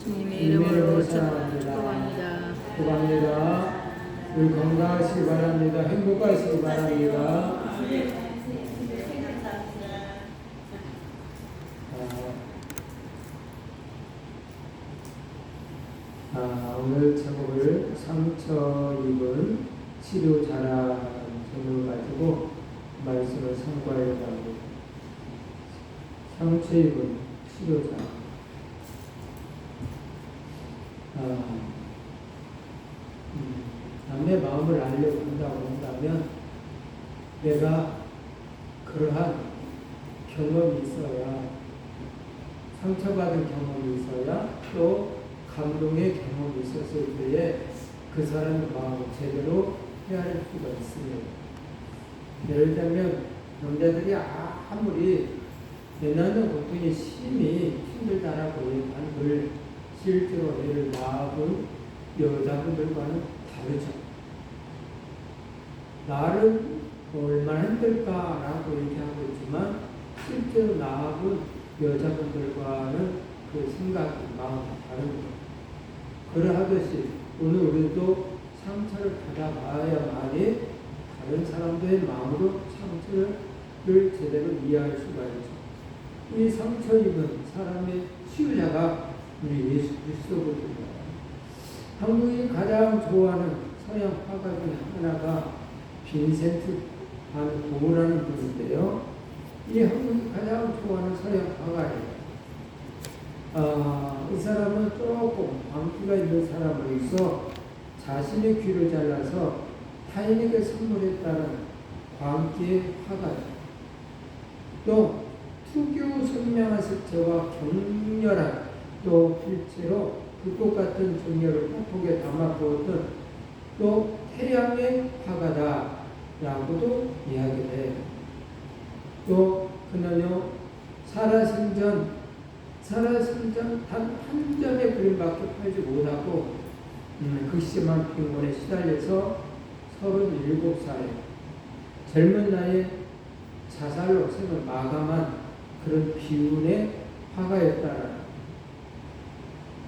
주님의 이름으로 축복합니다. 축복합니다. 늘 건강하시기 바랍니다. 행복하시기 바랍니다. 오늘 제목을 상처 입은 치료자라 제목을 가지고 말씀을 선고하려고 합니다. 상처 입은 치료자. 남의 마음을 알려고 한다고 한다면 내가 그러한 경험이 있어야, 상처받은 경험이 있어야, 또 감동의 경험이 있었을 때에 그 사람의 마음을 제대로 헤아릴 수가 있습니다. 예를 들면 남자들이 아무리 내나는 고통이 심히 힘들다라고 얘기하는 실제로 애를 낳은 여자분들과는 다르죠. 나를 얼마나 힘들까라고 얘기하고 있지만 실제로 낳은 여자분들과는 그 생각이 마음이 다릅니다. 그러하듯이 오늘 우리도 상처를 받아봐야만이 다른 사람들의 마음으로 상처를 제대로 이해할 수가 있죠. 이 상처 입은 사람의 치유자가 우리 예수 그리스도거든요. 한국이 가장 좋아하는 서양 화가 중에 하나가 빈센트 반 고흐라는 분인데요. 이 한국이 가장 좋아하는 서양 화가예요. 이 사람은 조금 광기가 있는 사람으로서 자신의 귀를 잘라서 타인에게 선물했다는 광기의 화가죠. 또 특유 선명한 색채와 격렬한 또 필체로 불꽃 같은 정열을 폭폭에 담아 부었던 또 태양의 화가다라고도 이야기를 해요. 또 그는요, 살아생전 단 한 점의 그림밖에 팔지 못하고 극심한 빈곤에 시달려서 37살에 젊은 나이에 자살로 생을 마감한 그런 비운의 화가였다라.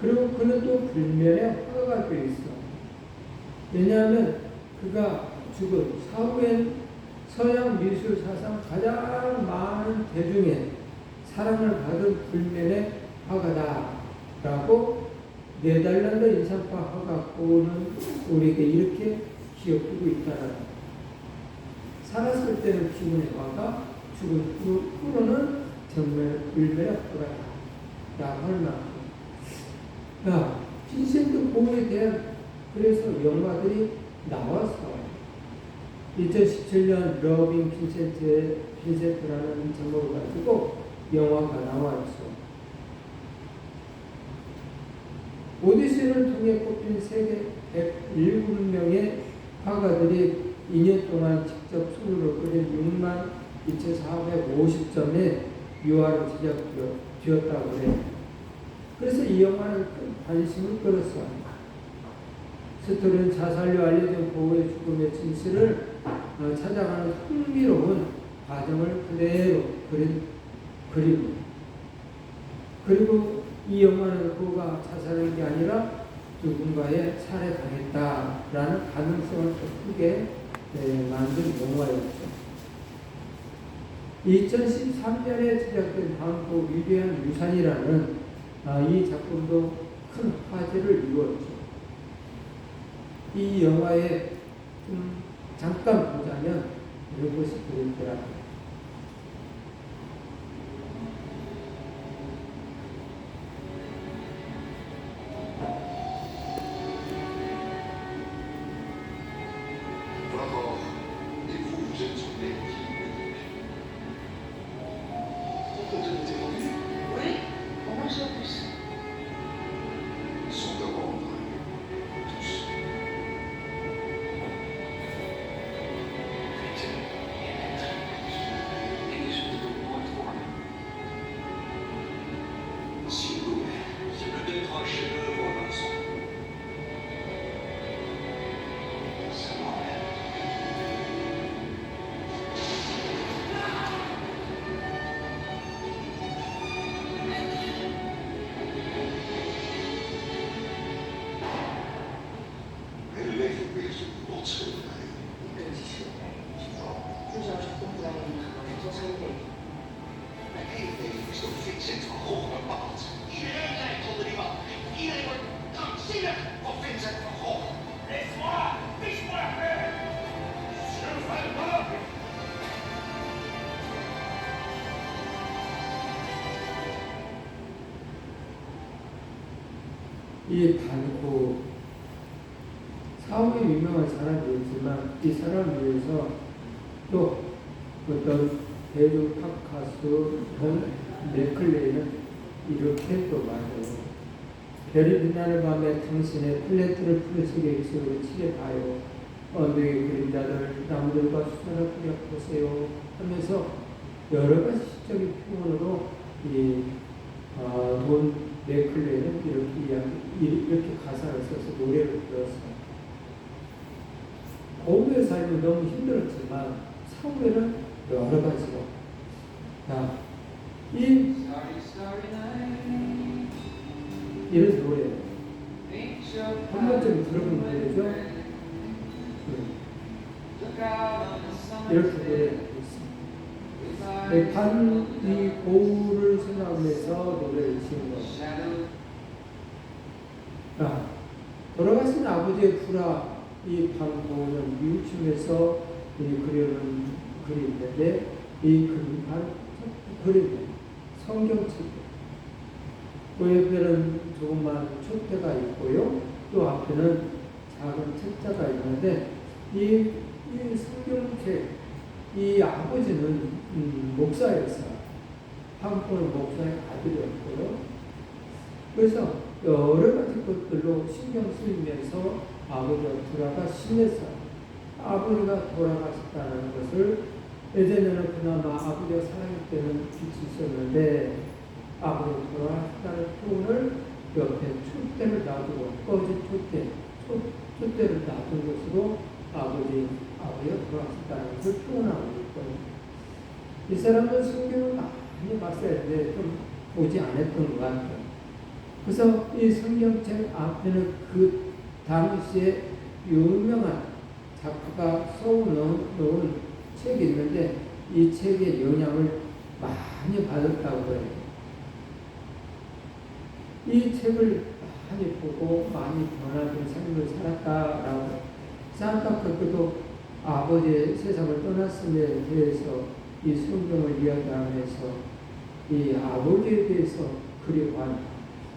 그리고 그는 또 불면의 화가가 되어 있어. 왜냐하면 그가 죽은 사후엔 서양 미술 사상 가장 많은 대중의 사랑을 받은 불면의 화가다라고 네덜란드 인상파 화가고는 우리에게 이렇게 기억하고 있다라. 살았을 때는 비운의 화가, 죽은 후로는 정말 불면의 화가다라고 할 만큼. 빈센트 고흐에 대한 그래서 영화들이 나왔어. 2017년 러빙 빈센트라는 제목을 가지고 영화가 나왔죠. 오디션을 통해 뽑힌 세계 107명의 화가들이 2년 동안 직접 손으로 그린 62,450점의 유화를 제작되었다고 해요. 그래서 이 영화는 큰 관심을 끌었어요. 스토리는 자살로 알려진 고흐의 죽음의 진실을 찾아가는 흥미로운 과정을 그대로 그린 그림. 그리고 이 영화는 고흐가 자살한 게 아니라 누군가에 살해당했다라는 가능성을 더 크게 만든 영화였죠. 2013년에 제작된 반고 위대한 유산이라는 이 작품도 큰 화제를 이루었죠. 이 영화에 잠깐 보자면 이런 것이 보이더라고요. 次不来，一个机器人来去找，就像是公来银行做生意。那黑飞是非现场后环报纸，一人来投的地方，一人让新人我分身后。别说了，别说了，吃饭吧。 이 단고 사업에 유명한 사람이었지만 이 사람을 위해서 또 어떤 대중 팝 가수 돈 맥클레이는 이렇게 또 말해요. 별이 빛나는 밤에 당신의 플레트를 푸르시게 입술을 치게 봐요. 언덕의 그림자들 나무들과 수선을 뿌려 보세요 하면서 여러 가지 시적인 표현으로 돈 맥클레이는 이렇게 가사를 써서 노래를 불렀어요. 고부의 삶은 너무 힘들었지만 사후에는 여러 가지로 이런 노래 한 번쯤 들어본 노래죠. 이렇게 노래하고 있습니다. 이 고우를 생각하면서 노래를 지은 것입니다. 돌아가신 아버지의 불화 이 반고는 미우침에서 그려놓은 그림인데 이 그림 그림 성경책 옆에는 조그만 촛대가 있고요. 또 앞에는 작은 책자가 있는데 이 성경책 이 아버지는 목사였어요. 한국은 목사의 아들이었고요. 그래서 여러 가지 것들로 신경 쓰이면서 아버지와 불화가 심했어요. 아버지가 돌아가셨다는 것을 예전에는 그나마 아버지가 살아있을 때는 빛이 있었는데 아버지가 돌아가셨다는 표현을 옆에 촛대를 놔두고 꺼진 촛대를 놔둔 것으로 아버지가 돌아가셨다는 것을 표현하고 있거든요. 이 사람은 성경을 많이 봤어야 했는데 좀 보지 않았던 것 같아요. 그래서 이 성경책 앞에는 그 당시에 유명한 작가가 써놓은 책이 있는데 이 책의 영향을 많이 받았다고 해요. 이 책을 많이 보고 많이 변화된 삶을 살았다라고 안타깝게도 아버지의 세상을 떠났음에 대해서 이 성경을 이야기하면서 이 아버지에 대해서 그리워하는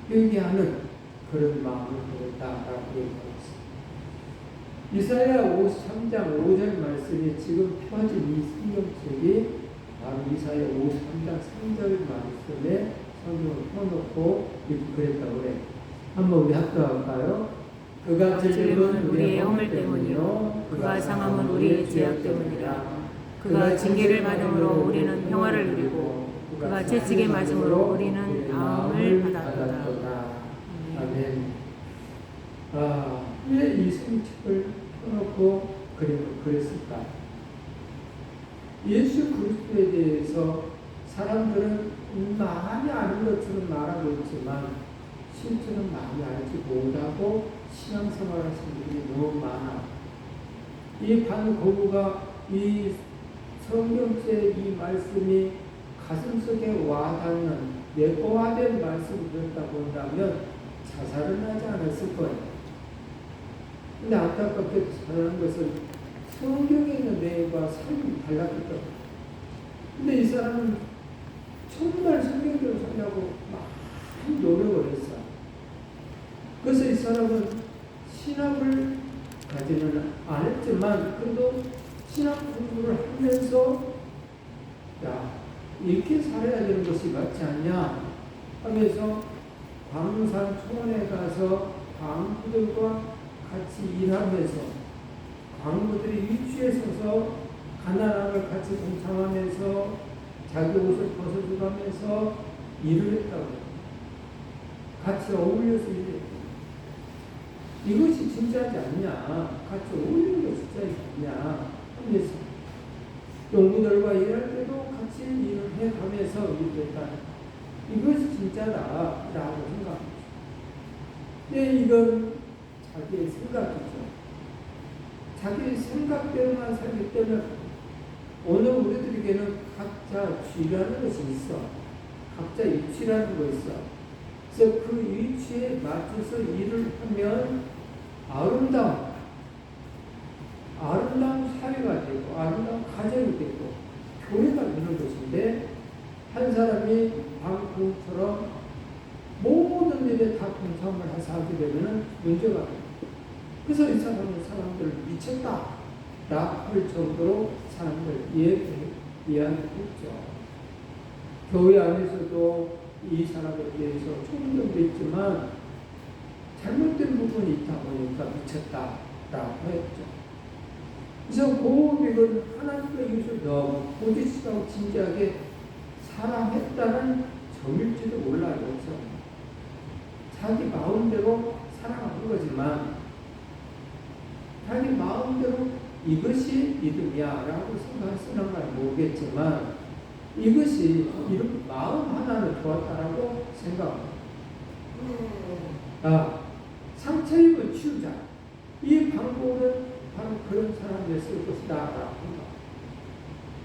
회개하는 그런 마음을 가졌다라고 얘기하고 있습니다. 이사야 53장 5절 말씀이 지금 펴진 이 성경책이 바로 이사야 53장 3절 말씀에 성경을 펴놓고 이렇게 그랬다고 그래요. 한번 우리 합독할까요? 그가 찔림은 우리의 허물 때문이요 그가 상함은 우리의 죄악 때문이라. 그가 징계를 받음으로 우리는 평화를 누리고 그가 채찍에 맞음으로 우리는 나음을 받았도다. 아멘. 왜 이 성책을 펴놓고 그랬을까? 예수 그리스도에 대해서 사람들은 많이 아는 것처럼 말하고 있지만 실제는 많이 알지 못하고 신앙생활 하시는 분들이 너무 많아. 이 반고부가 이 성경책 이 말씀이 가슴속에 와닿는 내포화된 말씀을 들었다 본다면 자살은 하지 않았을 거예요. 근데 안타깝게 자살하는 것은 성경에 있는 내용과 삶이 달랐기 때문에. 근데 이 사람은 정말 성경대로 살려고 많이 노력을 했어. 그래서 이 사람은 신학을 가지는 않았지만 그래도 신학 공부를 하면서 이렇게 살아야 되는 것이 맞지 않냐 하면서 광산 초원에 가서 광부들과 같이 일하면서 광부들이 위치에 서서 가난함을 같이 동참하면서 자기 옷을 벗어주면서 일을 했다고. 같이 어울려서 일했다. 이것이 진짜지 않냐? 같이 어울리는 게 진짜지 않냐? 하면서 농부들과 일할 때도 같이 일을 해가면서 일했다. 이것이 진짜다라고 생각합니다. 근데 이건 자기의 생각이죠. 자기 생각대로만 살기 때문에 오늘 우리들에게는 각자 쥐라는 것이 있어. 각자 위치라는 것이 있어. 그래서 그 위치에 맞춰서 일을 하면 아름다운 사회가 되고 아름다운 가정이 되고 교회가 되는 것인데, 한 사람이 방금처럼 모든 일에 다 동참을 해서 하게 되면 문제가 돼요. 그래서 이 사람은 사람들을 미쳤다 라고 할 정도로 사람들 이야기하고 있죠. 교회 안에서도 이 사람에 대해서 총명도 있지만 잘못된 부분이 있다 보니까 미쳤다 라고 했죠. 그래서 고백은 하나님과 이웃을 너무 고지식하고 진지하게 사랑했다는 점일지도 몰라요. 자기 마음대로 사랑하는 거지만 자기 마음대로 이것이 믿음이야라고 생각하시는 건 모르겠지만 이것이 이런 마음 하나는 좋았다라고 생각합니다. 상처 입은 치유자, 이 방법은 바로 그런 사람을 쓸 것이다라고 합니다.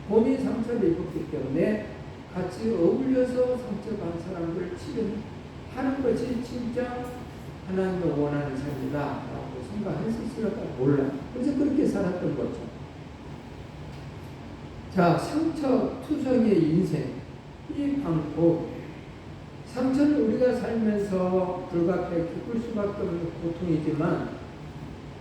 본인이 상처를 입었기 때문에 같이 어울려서 상처받은 사람을 치료하는 것이 진짜 하나님이 원하는 삶이다라고 생각했을까 몰라. 그래서 그렇게 살았던 거죠. 자, 상처 투성이의 인생, 이 방법. 상처는 우리가 살면서 불가피하게 겪을 수밖에 없는 고통이지만,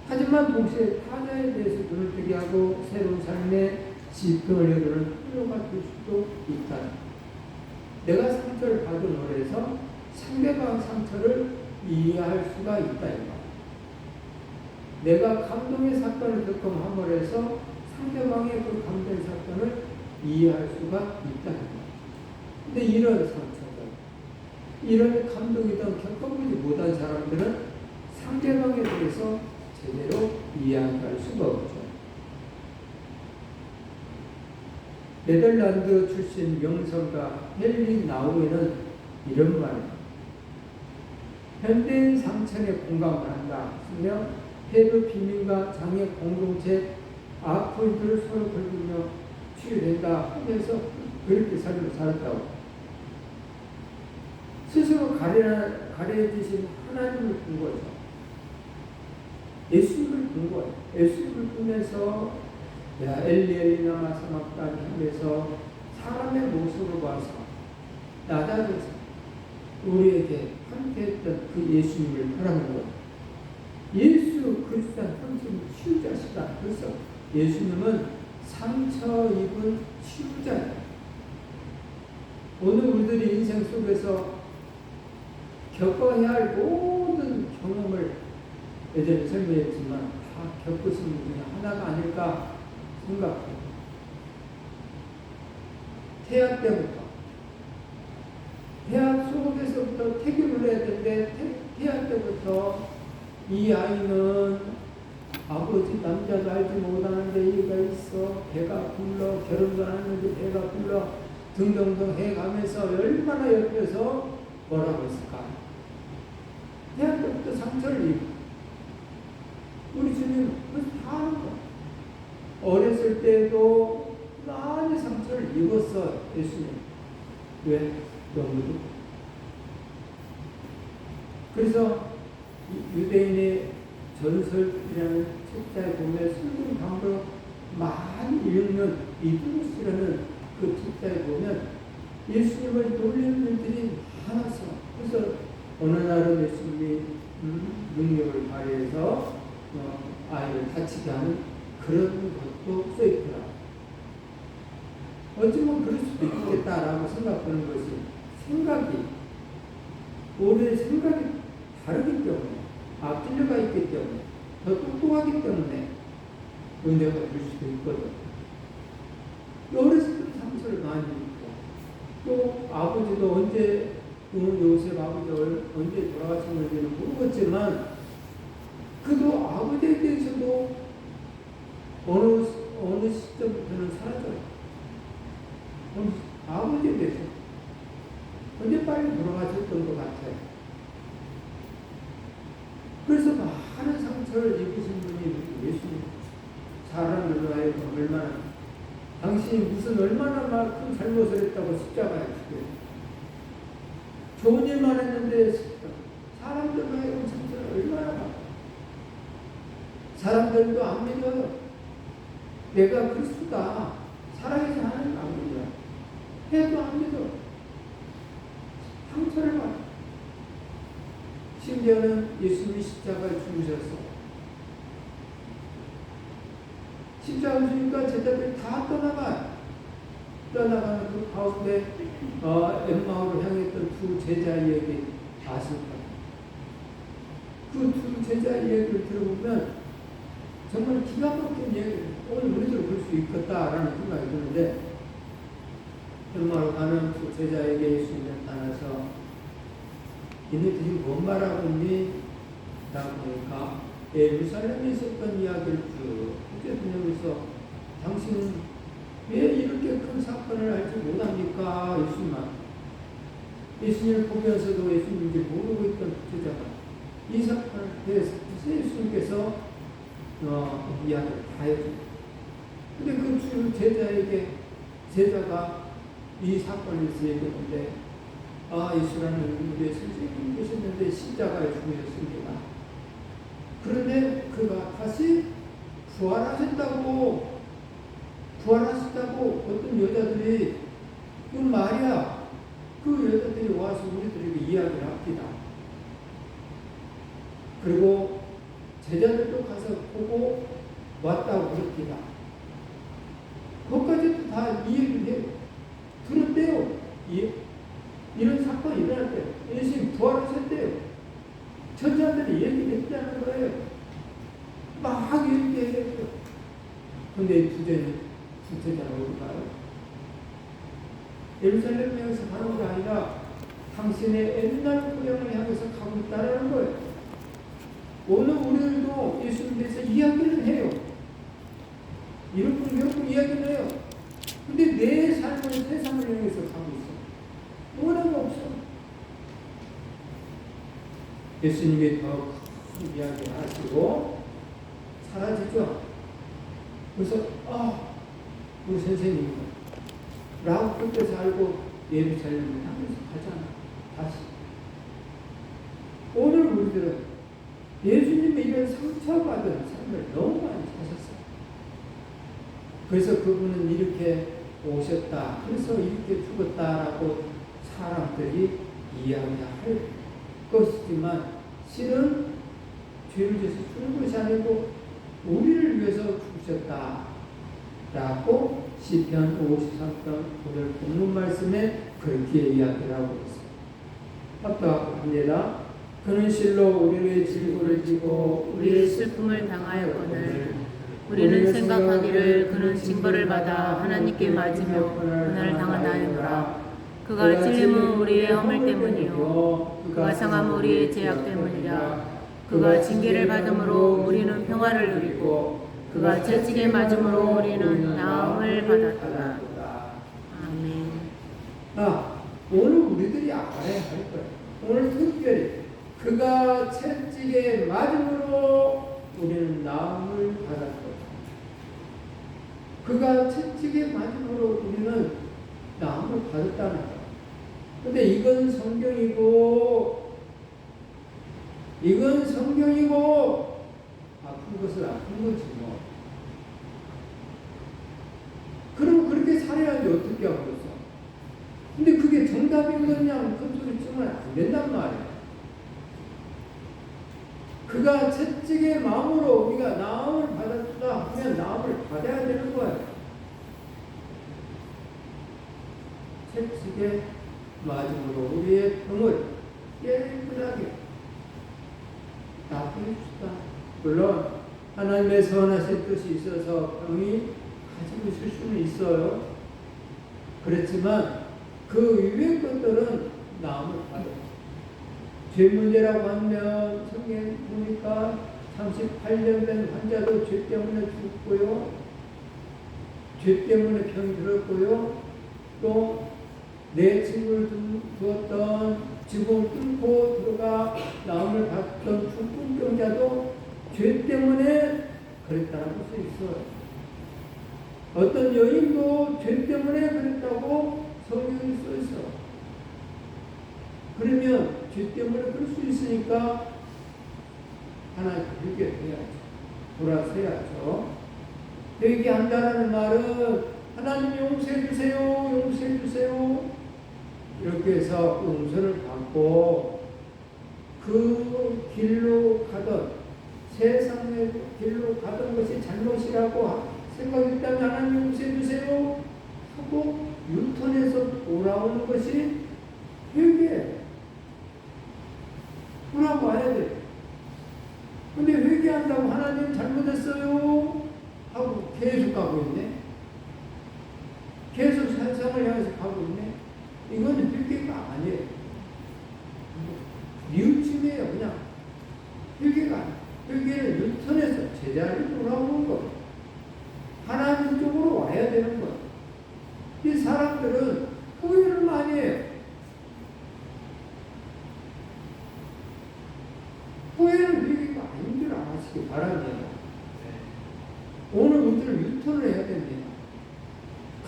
하지만 동시에 타자에 대해서 눈을 뜨게 하고 새로운 삶의 지평을 이루는 필요가 될 수도 있다. 내가 상처를 받음으로 해서 상대방 상처를 이해할 수가 있다. 내가 감동의 사건을 겪음함으로 해서 상대방의 그 감동의 사건을 이해할 수가 있다. 근데 이런 상처들, 이런 감동이든 겪어보지 못한 사람들은 상대방에 대해서 제대로 이해할 수가 없죠. 네덜란드 출신 명성가 헬리 나우에는 이런 말입니다. 현대인 상처에 공감을 한다. 쓰며 폐부 빈민과 장애 공동체 아프이들을 서로 돌보며 치유된다 하면서 그렇게 삶을 살았다고. 스스로 가려주신 하나님을 본 거죠. 예수님을 본 거예요. 예수님을 보면서 야 엘리 나마 사막단 하면서 사람의 모습을 봐서 낮아져서 우리에게 함께했던 그 예수님을 바라는 거예요. 예수 그리스도 당신은 치유자시다. 그래서 예수님은 상처 입은 치유자예요. 오늘 우리들이 인생 속에서 겪어야 할 모든 경험을 예전에 설명했지만 다 겪으신 분 중에 하나가 아닐까 생각해요. 태아 때부터 태아 속에서부터 태교를 해야 되는데 태아 때부터 이 아이는 아버지 남자도 알지 못하는데 이가 있어, 배가 불러, 결혼도 안 했는데 배가 불러 등등등 해가면서 얼마나 옆에서 뭐라고 했을까. 태아 때부터 상처를 입고 우리 주님 그것을 다 하는 거야. 어렸을 때도 많이 상처를 입었어 예수님. 왜? 너무도. 그래서 유대인의 전설이라는 책자에 보면 성경 방법 많이 읽는 이두루스라는 그 책자에 보면 예수님을 놀리는 일들이 많았어. 그래서 어느 날은 예수님이 능력을 발휘해서 아이를 다치게 하는 그런 것도 써있더라. 어쩌면 그럴 수도 있겠다라고 생각하는 것이 우리의 생각이 다르기 때문에 앞질려가 있기 때문에 더 똑똑하기 때문에 문제가 될 수도 있거든. 어렸을 때 상처를 많이 입고 또 아버지도 언제 요셉 아버지가 언제 돌아가셨는지는 모르겠지만 그도 아버지에 대해서도 어느 시점부터는 사라져요. 아버지에 대해서 언제 빨리 돌아가셨던 것 같아요. 그래서 많은 상처를 입으신 분이 예수님. 사람들로 하여금 얼마나 당신이 무슨 얼마나 큰 잘못을 했다고 십자가에 죽여요. 좋은 일만 했는데 사람들로 하여금 상처를 얼마나 받아. 사람들도 안 믿어요. 내가 그리스도다. 살아계신 하나님 안 믿어요. 해도 안 믿어. 상처를 받아. 심지어는 예수님이 십자가에 죽으셔서 십자가에 죽으니까 제자들이 다 떠나가는 그 가운데 엠마오로 향했던 두 제자 이야기 아실까요? 그 두 제자 이야기를 들어보면 정말 기가 막힌 이야기예요. 오늘 우리도 그럴 수 있겠다라는 생각이 드는데 엠마오로 가는 두 제자에게 예수님이 나타나서 너희들이 뭔 말하고 있니? 라고 보니까 예루살렘에 있었던 이야기를 쭉 들으면서 당신은 왜 이렇게 큰 사건을 알지 못합니까? 예수님을 보면서도 예수님인지 모르고 있던 제자가 이 사건을 대해서 예수님께서 이야기를 다 해줍니다. 근데 그 제자에게 제자가 이 사건을 얘기했는데 예수라는 우리의 선생님이 계셨는데 십자가에 죽으셨습니다. 그런데 그가 다시 부활하셨다고 어떤 여자들이 그 말이야. 그 여자들이 와서 우리들에게 이야기를 합니다. 그리고 제자들도 가서 보고 왔다고 그럽니다. 그것까지도 다 이 얘기를 해요. 들었대요. 이런 사건이 일어날 때 예수님 부활하셨대요. 천사들이 얘기를 했다는 거예요. 막 얘기했어요. 근데 두 제자는 어디 가요? 예루살렘 향해서 가는 게 아니라 당신의 옛날 고향을 향해서 가고 있다는 거예요. 오늘 우리들도 예수님에 대해서 이야기를 해요. 이렇게 이야기를 해요. 근데 내 삶은 세상을 향해서 가고 있어. 원한 거 없어. 예수님이 더 큰 이야기를 하시고 사라지죠. 그래서 우리 선생님 라고 그때서 알고 예루살렘을 향해서 가잖아. 다시 오늘 우리들은 예수님의 이런 상처받은 삶을 너무 많이 사셨어요. 그래서 그분은 이렇게 오셨다. 그래서 이렇게 죽었다라고 사람들이 이야기할 것이지만 실은 죄를 져서 죽는 것이 아니고 우리를 위해서 죽으셨다라고 시편 53편 오늘 본문 말씀에 그렇게 이야기를 하고 있습니다. 합독합니다. 그는 실로 우리의 질고를 지고 우리의 슬픔을 당하였거늘 우리는 생각하기를 그는 징벌을 받아 하나님께 맞으며 고난을 당하나이노라. 그가 찔림은 우리의 허물 때문이요 그가 상함은 우리의 죄악 때문이라. 그가 징계를 받음으로 우리는 평화를 누리고 그가 채찍에 맞음으로 우리는 나음을 받았다. 아멘. 오늘 우리들이 알아야 할 거예요. 오늘 특별히 그가 채찍에 맞음으로 우리는 나음을 받았다. 그가 채찍에 맞음으로 우리는 나음을 받았다는 거예요. 근데 이건 성경이고 아픈 것은 아픈 거지 뭐. 그럼 그렇게 살아야지 어떻게 하고 있어. 근데 그게 정답인 거냐 큰 소리 치면 안 된단 말이야. 그가 채찍의 마음으로 우리가 나음을 받았다 하면 나음을 받아야 되는 거예요. 채찍의 맞음으로 우리의 병을 깨끗하게 낫게 해주시다. 물론 하나님의 선하신 뜻이 있어서 병이 가지고 있을 수는 있어요. 그렇지만 그 위의 것들은 나음을 받아요. 죄 문제라고 하면 성경 보니까 38년 된 환자도 죄 때문에 죽었고요. 죄 때문에 병이 들었고요. 또 내 친구를 두었던 지붕을 뚫고 들어가 나음을 받던 중풍병자도 죄 때문에 그랬다라고 써 있어요. 어떤 여인도 죄 때문에 그랬다고 성경에 써 있어. 그러면 죄 때문에 그럴 수 있으니까 하나님 회개해야죠. 돌아서야죠. 회개한다는 말은 하나님 용서해 주세요, 용서해 주세요. 이렇게 해서 용서를 받고 그 길로 가던 세상의 길로 가던 것이 잘못이라고 생각했다면 하나님 용서해 주세요 하고 유턴해서 돌아오는 것이 회개예요. 돌아와야 돼. 근데 회개한다고 하나님 잘못했어요 하고 계속 가고 있네. 계속 세상을 향해서 가고 있네. 이건 회개가 아니에요. 뉘우침이에요. 그냥 회개가 아니에요. 회개는 유턴해서 제자리로 돌아오는 거. 하나님 쪽으로 와야 되는 거. 이 사람들은 후회를 많이 해요. 후회는 회개가 아닌 줄 아시기 바랍니다. 오늘 우리는 유턴을 해야 됩니다.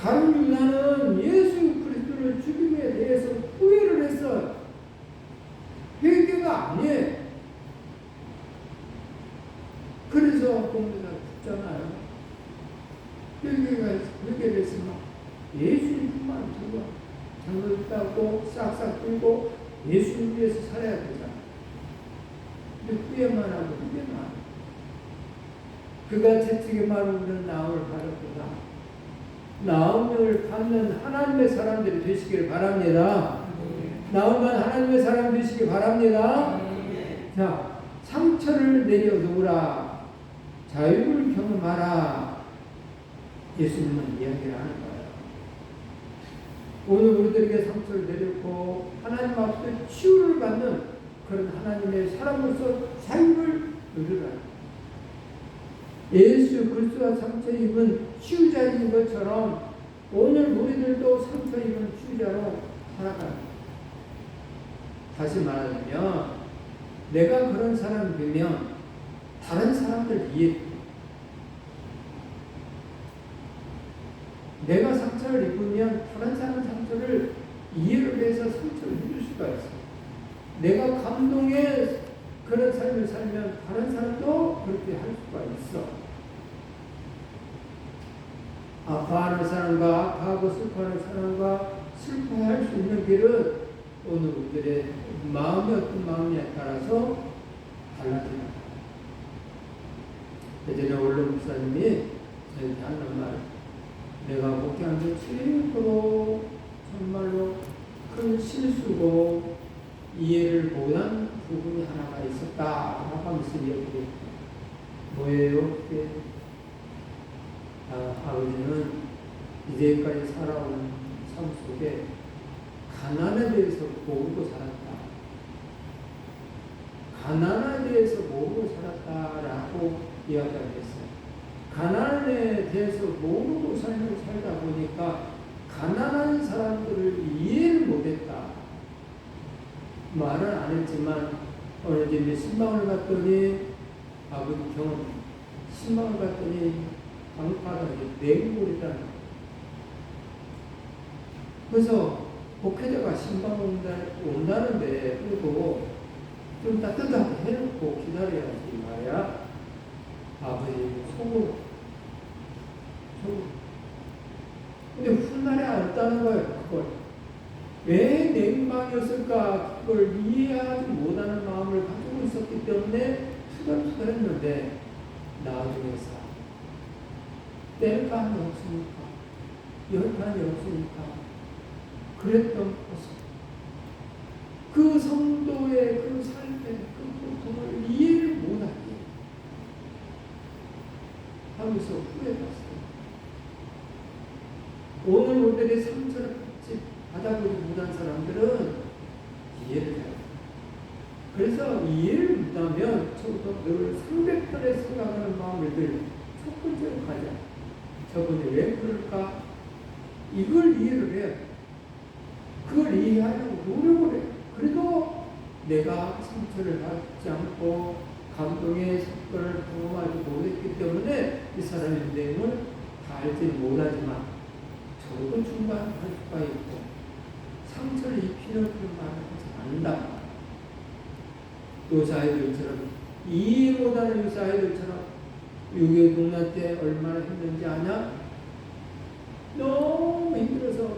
가룟 유다는 예수 그리스도를 죽임에 대해서 후회를 했어요. 회개가 아니에요. 그래서 공부가 죽잖아요. 회개를 했으면 예수님만 두고 잘못했다고 싹싹 들고 예수님 위해서 살아야 되잖아요. 근데 후회만 하고 후회만 하고 그가 채찍에 마른 우리는 나음을 받았구나. 나음을 받는 하나님의 사람들이 되시길 바랍니다. 나음만 하나님의 사람 되시길 바랍니다. 자, 상처를 내려놓으라. 자유를 경험하라. 예수님은 이야기를 하는 거예요. 오늘 우리들에게 상처를 내렸고 하나님 앞에 치유를 받는 그런 하나님의 사람으로서 자유를 누리라. 예수 그리스도가 상처 입은 치유자인 것처럼 오늘 우리들도 상처 입은 치유자로 살아가는. 다시 말하면 내가 그런 사람이 되면 다른 사람들 이해. 내가 상처를 입으면 다른 사람 상처를 이해를 해서 상처를 입을 수가 있어. 내가 감동의 그런 삶을 살면 다른 사람도 그렇게 할 수가 있어. 아파하는 사람과 아파하고 슬퍼하는 사람과 슬퍼할 수 있는 길은 오늘 우리들의 마음이 어떤 마음이냐에 따라서 달라집니다. 예전에 원로 목사님이 저희한테 하는 말, 내가 목회한 게 최고로 정말로 큰 실수고 이해를 못한 부분이 하나가 있었다 하면서 이야기를 뭐예요? 아버지는 이제까지 살아온 삶 속에 가난에 대해서 모르고 살았다. 가난에 대해서 모르고 살았다라고 이야기를 했어요. 가난에 대해서 모르고 삶을 살다 보니까 가난한 사람들을 이해를 못했다. 말은 안 했지만 어느 집에 신방을 갔더니 아버지 경험 신방을 갔더니 방바닥에 냉골이라는 거예요. 그래서 목회자가 신방 온다는데 그래도 좀 따뜻하게 해놓고 기다려야지 말이야. 아버지 속으로 근데 훗날에 알았다는 거예요. 그걸 왜 냉방이었을까 그걸 이해하지 못하는 마음을 가지고 있었기 때문에 투덜투덜했는데 나중에서 뗄감이 없으니까 열감이 없으니까 그랬던 것을 그 성도의 그 삶의 그 고통을 이해를 못하게 하면서 후회했어요. 오늘 우리들의 상처를 받아보지 못한 사람들은 이해를 해요. 그래서 이해를 못하면 저부터 늘 상대편에 생각하는 마음을 늘 첫 번째로 가자. 저분이 왜 그럴까? 이걸 이해를 해요. 그걸 이해하려고 노력을 해요. 그래도 내가 상처를 받지 않고 감동의 사건을 경험하지 못했기 때문에 이 사람의 인생을 다 알지는 못하지만 저도 중간할 수가 있고 상처를 입히는 그런 말을 하지 않는다. 요사이들처럼 이해 못하는 요사이들처럼 유교동란 때 얼마나 힘든지 아냐? 너무 힘들어서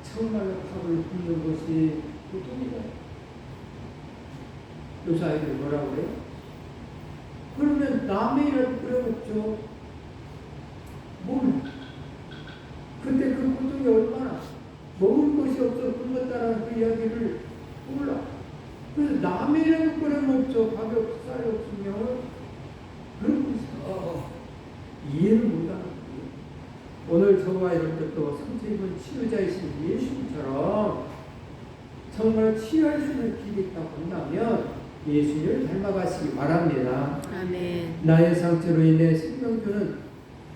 정말로 밥을 굶는 것이 보통이다. 요사이들 뭐라고 그래요? 그러면 남의 일을 뿌려먹죠. 뭘? 근데 그 고통이 얼마나 먹을 것이 없어 굶었다라는 그 이야기를 몰라. 그래서 남의 일을 뿌려먹죠. 밥이 없어 쌀이 없으면 그러고 있어. 이해를 못하는 거예요. 오늘 저와 여러분들도 상처 입은 치유자이신 예수님처럼 정말 치유할 수 있는 길이 있다고 한다면 예수님을 닮아가시기 바랍니다. 아멘. 나의 상처로 인해 생명주는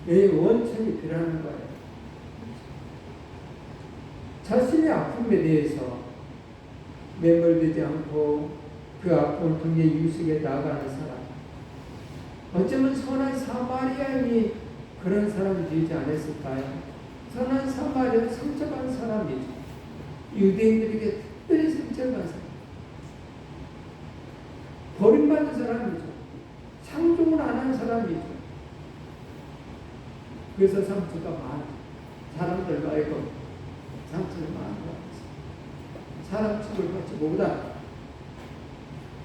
내 원천이 필요한 거예요. 자신의 아픔에 대해서 매몰되지 않고 그 아픔을 통해 이웃에게 나아가는 사람. 어쩌면 선한 사마리아인이 그런 사람이 되지 않았을까요? 선한 사마리아는 상처받은 사람이죠. 유대인들에게 특별히 상처받은 사람. 버림받은 사람이죠. 상종을 안 한 사람이죠. 그래서 상처가 많아. 사람들로 하여금 상처를 많이 받았어. 사람 취급을 받지 못하다.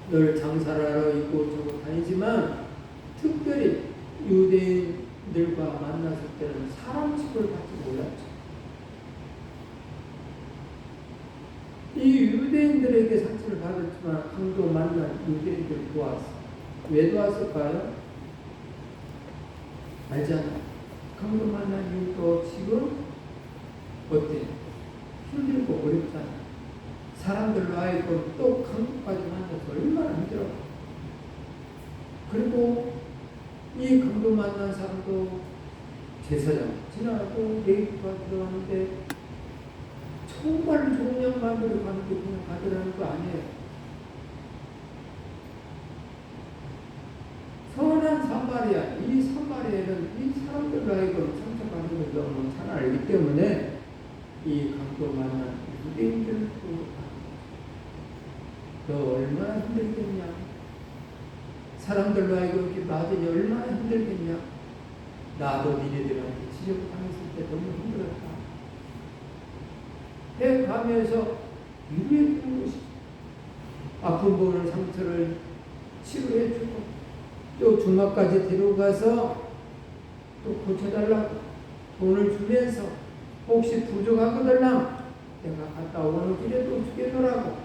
늘 장사를 하러 이곳저곳 다니지만 특별히 유대인들과 만났을 때는 사람 취급을 받지 못했죠. 이 유대인들에게 상처를 받았지만 강도 만난 유대인들 도왔어. 왜 도왔을까요? 알잖아. 강도 만난 이유도 지금 어때? 힘들고 어렵잖아. 사람들로 하여금 또 강도까지 만나서 얼마나 힘들어. 그리고 이 강도 만난 사람도 제사장 지나고 예기가 들어가는데 정말 좋은 양반들을 가는데 그냥 가더라는 거 아니에요. 선한 사마리아, 이 사마리아는 이 사람들로 하여금 상처받는 걸 너무 잘 알기 때문에 이 강도 만난 유대인들을 너 얼마나 힘들겠냐? 사람들로 하여금 이렇게 맞으니 얼마나 힘들겠냐? 나도 니네들한테 지적당했을 때 너무 힘들었다. 해 가면서 위로해 주는 것이죠. 아픈 부분을 상처를 치료해 주고 또 중학까지 데려가서 또 고쳐달라고 돈을 주면서 혹시 부족하거들랑 내가 갔다 오는 길에 또 주겠노라고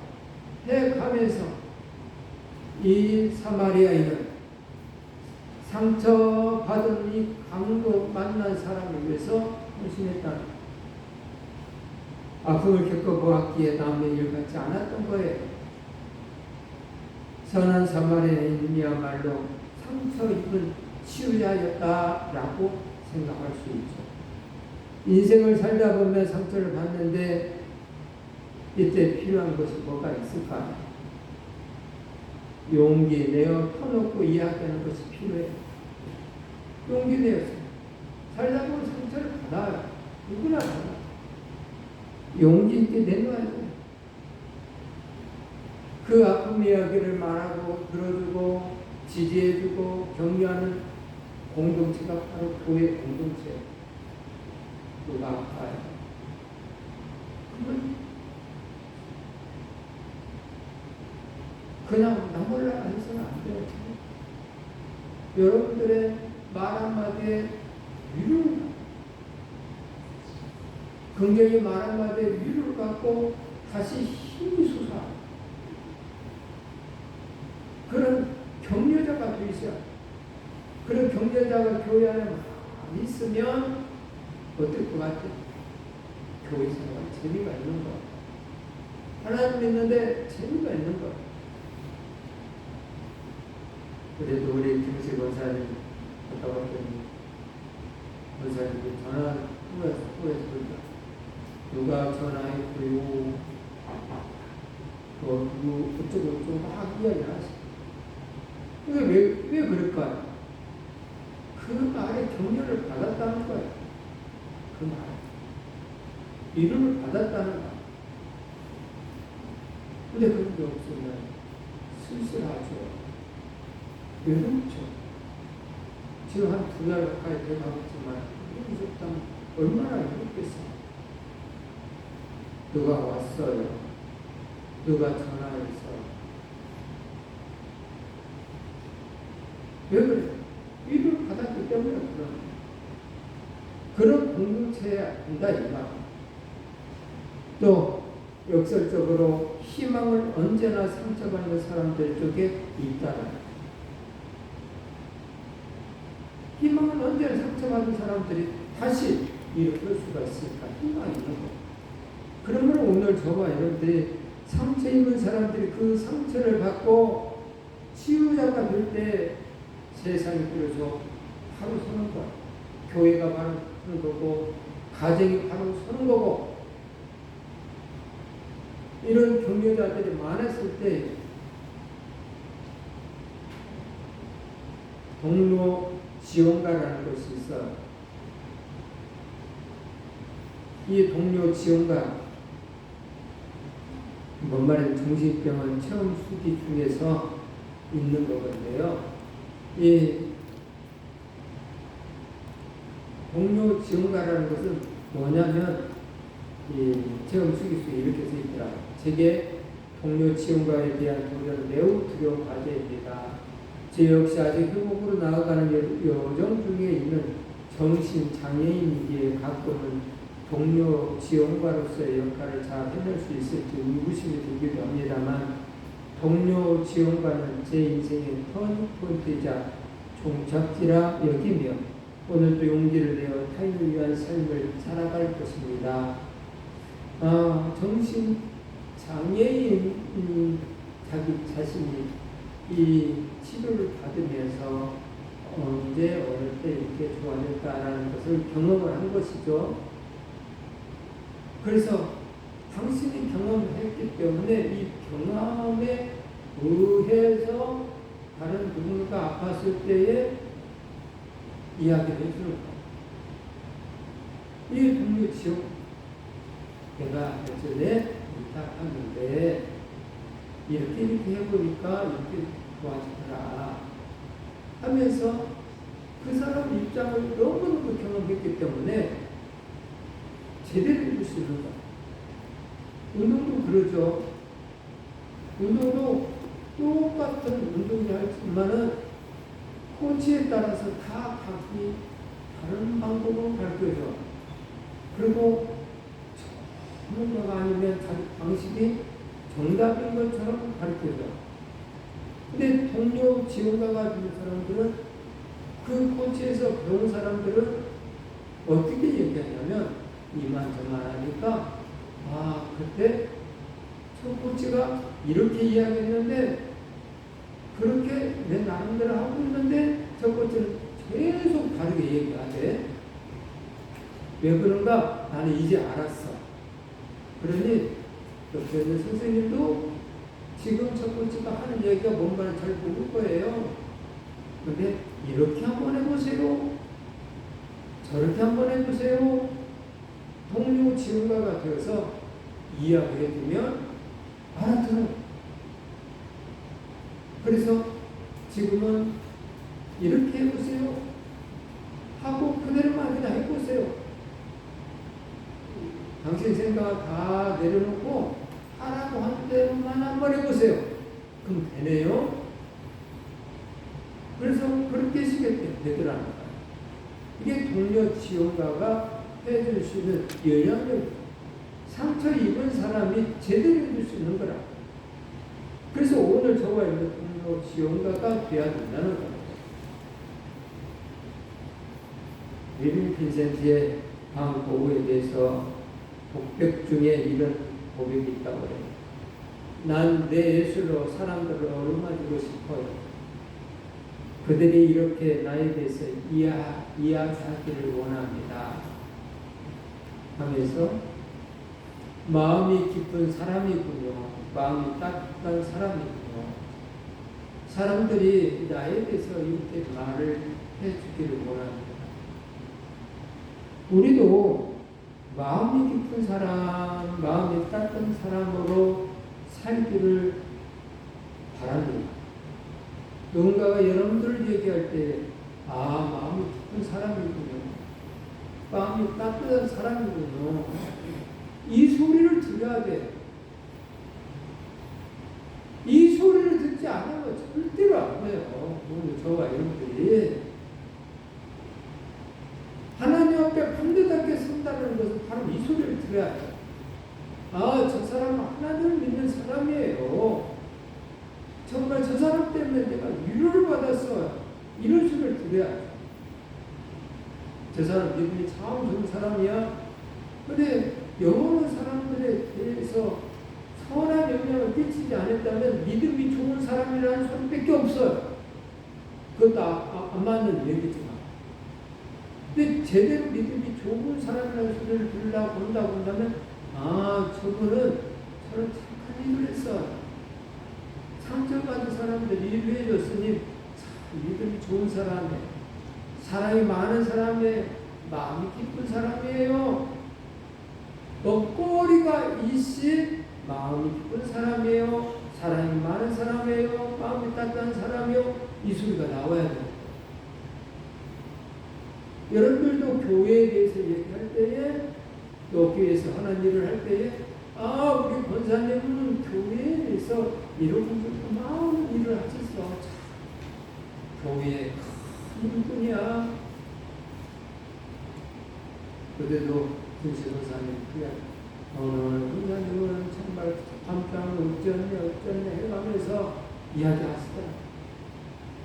해 가면서 이 사마리아인은 상처받은 이 강도 만난 사람을 위해서 헌신했다. 아픔을 겪어보았기에 남의 일 같지 않았던 거예요. 선한 사마리아인이야말로 상처 입은 치유자였다라고 생각할 수 있죠. 인생을 살다 보면 상처를 받는데 이때 필요한 것이 뭐가 있을까요? 용기 내어 터놓고 이야기하는 것이 필요해요. 용기 내어서 살다 보면 상처를 받아요. 누구나 받아요. 용기 있게 내놔야 돼요. 그 아픔 이야기를 말하고 들어주고 지지해주고 격려하는 공동체가 바로 교회 공동체예요. 누가 아파요? 그냥 나 몰라 해서는 안 돼요. 여러분들의 말 한마디에 위로를 긍정의 말 한마디에 위로를 갖고 다시 힘이 솟아. 그런 격려자가 되어있어요. 그런 격려자가 교회 안에 많이 있으면 어떨 것 같아요? 교회 생활 재미가 있는 거예요. 하나님 믿는데 재미가 있는 거예요. 그래도 우리 김씨 권사님 갔다 왔더니 권사님이 전화 후에서 누가 전화했고요. 누구 어쩌고 막 이야기를 하시고 왜 그럴까요? 그 말에 격려를 받았다는 거예요. 그 말. 이름을 받았다는 말. 근데 그런 게 없으면 쓸쓸하죠. 외롭죠. 지금 한 2달 가까이 돼가고 있지만 이름이 없다면 얼마나 외롭겠어요. 누가 왔어요. 누가 전화해서. 왜 그래? 이름을 받았기 때문에 그런 공동체야 한다 이 말. 또 역설적으로 희망을 언제나 상처받는 사람들 쪽에 있다는. 희망을 언제나 상처받는 사람들이 다시 일어설 수가 있을까? 희망이 있는 거. 그러면 오늘 저와 여러분들이 상처 입은 사람들이 그 상처를 받고 치유자가 될 때 세상이 그래서 바로 서는 거야. 교회가 바로 서는 거고, 가정이 바로 서는 거고, 이런 격려자들이 많았을 때 동료 지원가라는 것이 있어요. 이 동료 지원가, 뭔 말이냐면 정신병원 체험 수기 중에서 있는 거건데요. 이 동료 지원가라는 것은 뭐냐면 이 체험 수기수에 이렇게 써 있더라. 제게 동료 지원가에 대한 도전은 매우 두려운 과제입니다. 제 역시 아직 회복으로 나아가는 여정 중에 있는 정신장애인이기에 가끔은 동료 지원가로서의 역할을 잘 해낼 수 있을지 의구심이 들기도 합니다만, 동료 지원가는 제 인생의 터닝포인트이자 종착지라 여기며 오늘도 용기를 내어 타인을 위한 삶을 살아갈 것입니다. 정신장애인 자기 자신이 이 치료를 받으면서 언제 어느 때 이렇게 좋아졌다라는 것을 경험을 한 것이죠. 그래서 당신이 경험을 했기 때문에 이 경험에 의해서 다른 누군가 아팠을 때에 이야기를 해주는 거예요. 이 동료 지옥, 내가 예전에 부탁하는데 이렇게 해보니까 이렇게 좋아지더라 하면서 그 사람 입장을 너무너무 경험했기 때문에 제대로 해줄 수 있는 거예요. 운동도 그러죠. 운동도 똑같은 운동이지만은 코치에 따라서 다 각기 다른 방법으로 가르쳐줘. 그리고 전문가가 아니면 자기 방식이 정답인 것처럼 가르쳐줘. 근데 동료 지원가가 되는 사람들은 그 코치에서 배운 사람들은 어떻게 얘기하냐면 이만저만 하니까 그때 저 코치가 이렇게 이야기했는데 그렇게 내 나름대로 하고 있는데 저 코치는 계속 다르게 얘기하대. 왜 그런가? 나는 이제 알았어. 그러니 옆에 있는 선생님도 지금 저 코치가 하는 얘기가 뭔가를 잘 모를 거예요. 근데 이렇게 한번 해보세요. 저렇게 한번 해보세요. 동료 지원가가 되어서 이야기해주면 알아들어. 그래서 지금은 이렇게 해보세요 하고 그대로만 그냥 해보세요. 당신 생각 다 내려놓고 하라고 한 대로만 한번 해보세요. 그럼 되네요. 그래서 그렇게 하시게 되더라는 거예요. 이게 동료 지원가가 해줄 수 있는 영향력, 상처 입은 사람이 제대로 해줄 수 있는 거라. 그래서 오늘 저와 있는 동료 지원가가 돼야 된다는 겁니다. 윌리엄 빈센트의 방고흐에 대해서 독백 중에 이런 고백이 있다고 해요. 난 내 예술로 사람들을 어루만지고 싶어요. 그들이 이렇게 나에 대해서 이야기하기를 원합니다 하면서 마음이 깊은 사람이군요. 마음이 따뜻한 사람이군요. 사람들이 나에 대해서 이렇게 말을 해주기를 원합니다. 우리도 마음이 깊은 사람, 마음이 따뜻한 사람으로 살기를 바랍니다. 누군가가 여러분들을 얘기할 때, 마음이 깊은 사람이군요. 마음이 따뜻한 사람이군요. 이 소리를 들어야 돼요. 이 소리를 듣지 않으면 절대로 안 돼요. 저와 여러분들이. 하나님 앞에 반듯하게 선다는 것은 바로 이 소리를 들어야 돼요. 저 사람은 하나님을 믿는 사람이에요. 정말 저 사람 때문에 내가 위로를 받았어요. 이런 소리를 들어야 돼요. 저 사람 믿음이 참 좋은 사람이야. 근데 영어로 사람들에 대해서 선한 영향을 끼치지 않았다면 믿음이 좋은 사람이라는 소리밖에 없어요. 그것도 안 맞는 얘기지만. 근데 제대로 믿음이 좋은 사람이라는 소리를 들으려고 본다고 한다면, 저분은 저는 착한 일을 했어요. 상처받은 사람들 위로해줬으니 참 믿음이 좋은 사람이에요. 사랑이 많은 사람이에요. 마음이 깊은 사람이에요. 먹거리가 있신 마음이 깊은 사람이에요. 사랑이 많은 사람이에요. 마음이 따뜻한 사람이요. 이 소리가 나와야 돼요. 여러분들도 교회에 대해서 얘기할 때에, 또 교회에서 하는 일을 할 때에, 우리 권사님은 교회에 대해서 이러고 많은 일을 하셨어. 교회의 큰 분이야. 그래도 김씨 권사님, 오늘 권사님은 정말 밤밤 어쩌네 해가면서 이야기하시더라.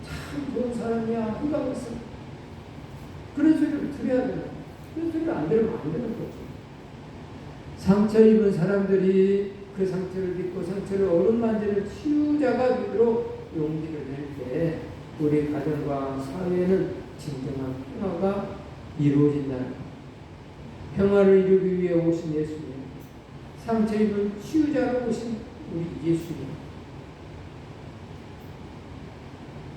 참 좋은 사람이야. 해가면서. 그런 소리를 들어야 돼요. 그런 소리를 안 들으면 안 되는 거죠. 상처 입은 사람들이 그 상처를 딛고 상처를 어루만지는 치유자가 되도록 용기를 낼 때 우리 가정과 사회에는 진정한 평화가 이루어진다는 것. 평화를 이루기 위해 오신 예수님, 상처 입은 치유자로 오신 우리 예수님.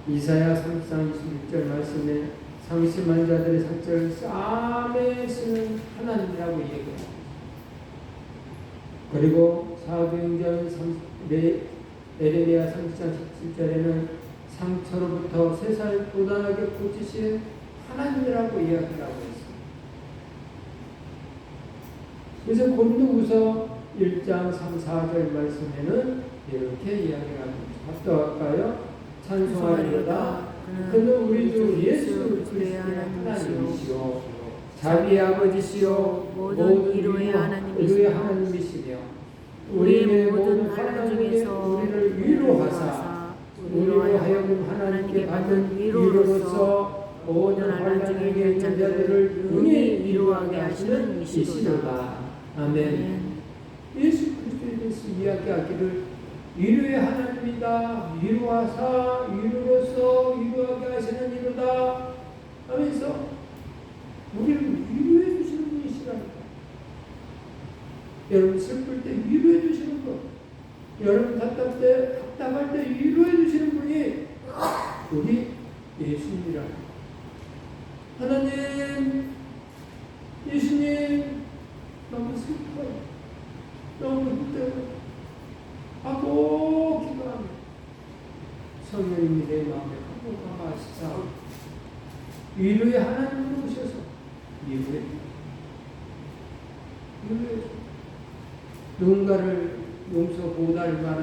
이사야 33장 26절 말씀에 상심한 자들의 상처를 싸매시는 하나님이라고 얘기합니다. 그리고 사도행전 에레미야 30장 17절에는 상처로부터 세상을 고단하게 고치신 하나님이라고 이야기하고 있습니다. 그래서 고린도후서 1장 3, 4절 말씀에는 이렇게 이야기합니다. 어떠할까요? 찬송하리로다. 그는 우리 주 예수 그리스도의 하나님이시오, 자비 아버지시오, 모든 위로의 하나님이시며 우리의 모든 환난 중에서 우리를 위로하사 우리로 하여금 하나님께 받은 위로로서 모든 환난 중에 있는 자들을 능히 위로하게 하시는 이시로다. 아멘. 예수 그리스도에 대해서 이야기하기를 위로의 하나님이다. 위로하사 위로로서 위로하게 하시는 이로다 하면서 우리를 위로해 주시는 분이시라니까. 여러분 슬플 때 위로해 주시는 분, 여러분 답답할 때 위로해 주시는 분이 우리 예수님이라니까. 하나님, 예수님, 너무 슬퍼요. 너무 힘들어요. 하고 기도하며 성령님이 내 마음에 하고 감하시사 위로의 하나님으로 오셔서 위로해 누군가를 용서 못할 만한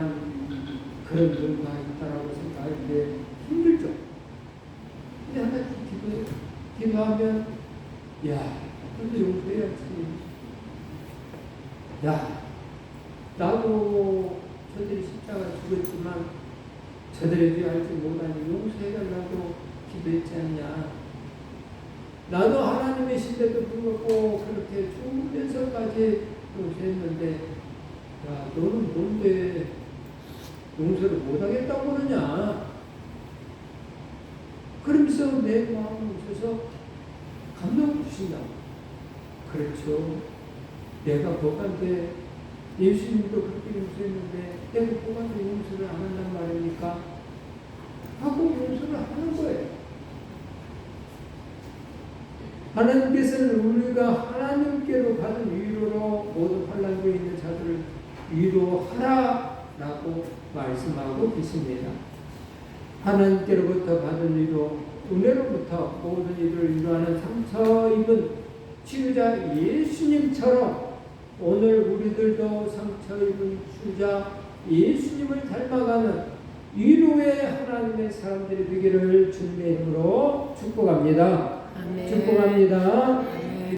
그런 누군가 있다라고 생각할 때 힘들죠. 근데 하나 기도하면 근데 용서해야지. 나도 저들이 십자가 죽었지만 저들에 대해 알지 못하니 용서해달라고 기도했지 않냐. 나도 하나님의 신데도 불구하고 그렇게 죽으면서까지 용서했는데 너는 뭔데 용서를 못하겠다고 그러냐. 그러면서 내 마음을 오셔서 감동을 주신다고. 그렇죠. 내가 법한테 예수님도 그렇게 용서했는데 내가 법한테 용서를 안 한단 말입니까? 하고 용서를 하는 거예요. 하나님께서는 우리가 하나님께로 받은 위로로 모든 환난에 있는 자들을 위로하라라고 말씀하고 계십니다. 하나님께로부터 받은 위로, 은혜로부터 모든 일을 위로하는 상처 입은 치유자 예수님처럼 오늘 우리들도 상처 입은 치유자 예수님을 닮아가는 위로의 하나님의 사람들이 되기를 주님의 이름으로 축복합니다. 아멘. 축복합니다.